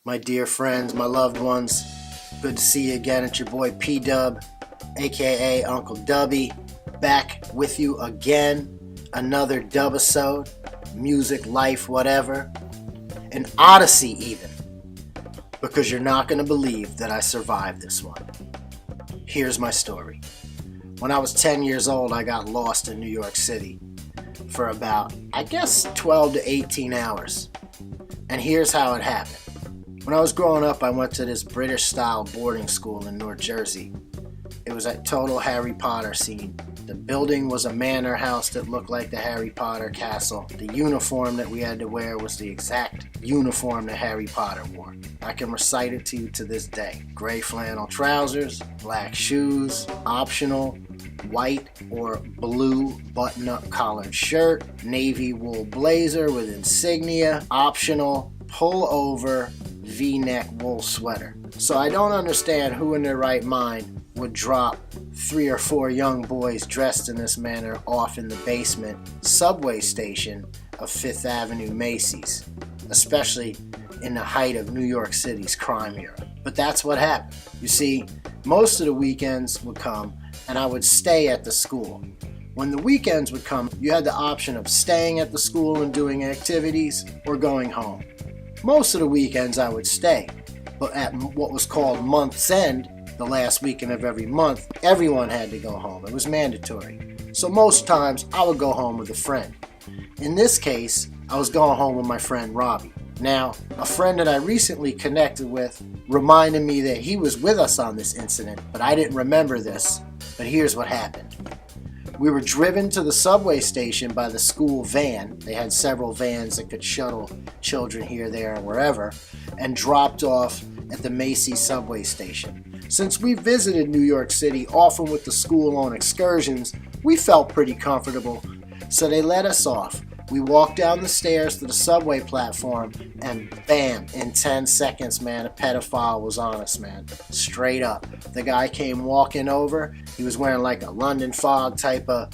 my dear friends, my loved ones. Good to see you again. It's your boy P-Dub, aka Uncle Dubby, back with you again. Another dubisode, music, life, whatever. An odyssey even, because you're not going to believe that I survived this one. Here's my story. When I was 10 years old, I got lost in New York City for about, 12 to 18 hours. And here's how it happened. When I was growing up, I went to this British-style boarding school in North Jersey. It was a total Harry Potter scene. The building was a manor house that looked like the Harry Potter castle. The uniform that we had to wear was the exact uniform that Harry Potter wore. I can recite it to you to this day. Gray flannel trousers, black shoes, optional, white or blue button-up collared shirt, navy wool blazer with insignia, optional, pull-over, V-neck wool sweater. So I don't understand who in their right mind would drop 3 or 4 young boys dressed in this manner off in the basement subway station of Fifth Avenue Macy's, especially in the height of New York City's crime era. But that's what happened. You see, most of the weekends would come and I would stay at the school. When the weekends would come, you had the option of staying at the school and doing activities or going home. Most of the weekends I would stay, but at what was called month's end, the last weekend of every month, everyone had to go home. It was mandatory. So most times I would go home with a friend. In this case, I was going home with my friend Robbie. Now, a friend that I recently connected with reminded me that he was with us on this incident, but I didn't remember this. But here's what happened. We were driven to the subway station by the school van. They had several vans that could shuttle children here, there, and wherever, and dropped off at the Macy's subway station. Since we visited New York City often with the school on excursions, we felt pretty comfortable, so they let us off. We walked down the stairs to the subway platform, and bam, in 10 seconds, man, a pedophile was on us, man. Straight up. The guy came walking over. He was wearing like a London Fog type of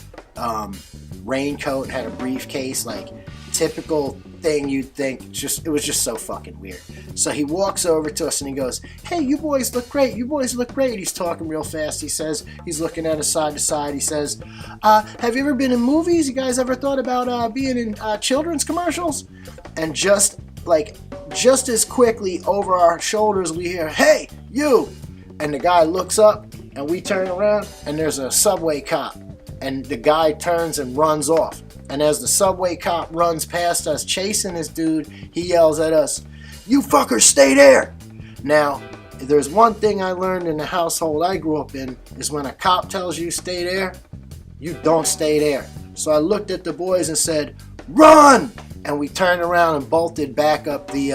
raincoat, had a briefcase, like typical thing you'd think. It was just so fucking weird. So he walks over to us and he goes, "Hey, you boys look great. You boys look great." He's talking real fast. He says, he's looking at us side to side. He says, "Have you ever been in movies? You guys ever thought about being in children's commercials?" And just as quickly over our shoulders, we hear, "Hey, you!" And the guy looks up and we turn around and there's a subway cop. And the guy turns and runs off. And as the subway cop runs past us chasing this dude, he yells at us, "You fuckers stay there!" Now, if there's one thing I learned in the household I grew up in, is when a cop tells you stay there, you don't stay there. So I looked at the boys and said, "Run!" And we turned around and bolted back up the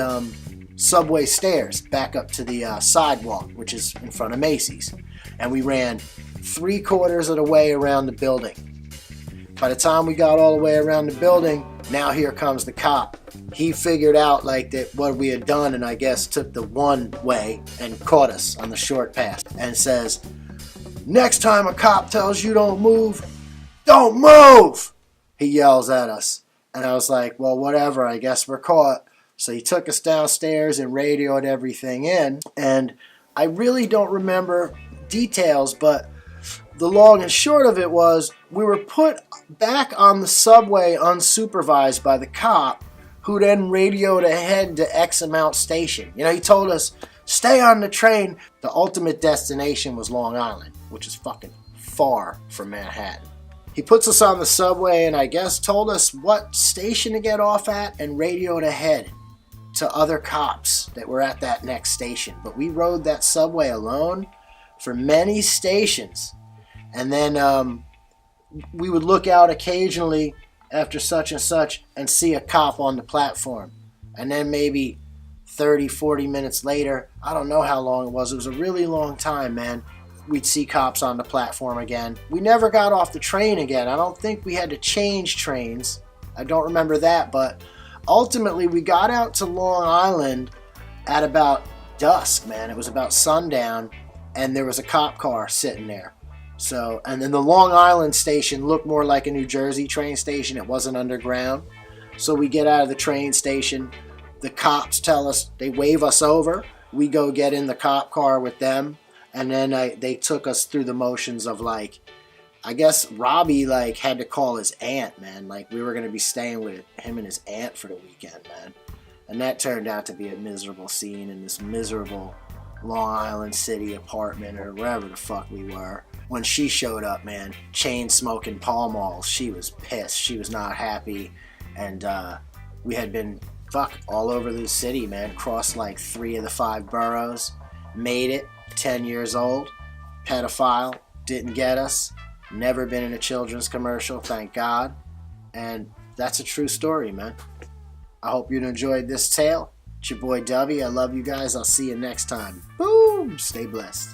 subway stairs, back up to the sidewalk, which is in front of Macy's. And we ran 3/4 of the way around the building. By the time we got all the way around the building, now here comes the cop. He figured out that what we had done, and I guess took the one way and caught us on the short path and says, "Next time a cop tells you don't move, don't move!" He yells at us. And I was like, well, whatever, I guess we're caught. So he took us downstairs and radioed everything in. And I really don't remember details, but the long and short of it was we were put back on the subway unsupervised by the cop, who then radioed ahead to X amount station. He told us, stay on the train. The ultimate destination was Long Island, which is fucking far from Manhattan. He puts us on the subway and I guess told us what station to get off at and radioed ahead to other cops that were at that next station. But we rode that subway alone for many stations. And then we would look out occasionally after such and such and see a cop on the platform. And then maybe 30, 40 minutes later, I don't know how long it was. It was a really long time, man. We'd see cops on the platform again. We never got off the train again. I don't think we had to change trains. I don't remember that, but ultimately we got out to Long Island at about dusk, man. It was about sundown, and there was a cop car sitting there. So, and then the Long Island station looked more like a New Jersey train station. It wasn't underground. So we get out of the train station, The cops tell us, they wave us over. We go get in the cop car with them. And then they took us through the motions of like, I guess Robbie like had to call his aunt, man. Like we were going to be staying with him and his aunt for the weekend, man. And that turned out to be a miserable scene in this miserable Long Island City apartment or wherever the fuck we were. When she showed up, man, chain smoking Pall Malls, she was pissed. She was not happy. And we had been all over the city, man. Crossed like 3 of the 5 boroughs. Made it. 10 years old. Pedophile. Didn't get us. Never been in a children's commercial, thank God. And that's a true story, man. I hope you enjoyed this tale. It's your boy Dubby. I love you guys. I'll see you next time. Boom! Stay blessed.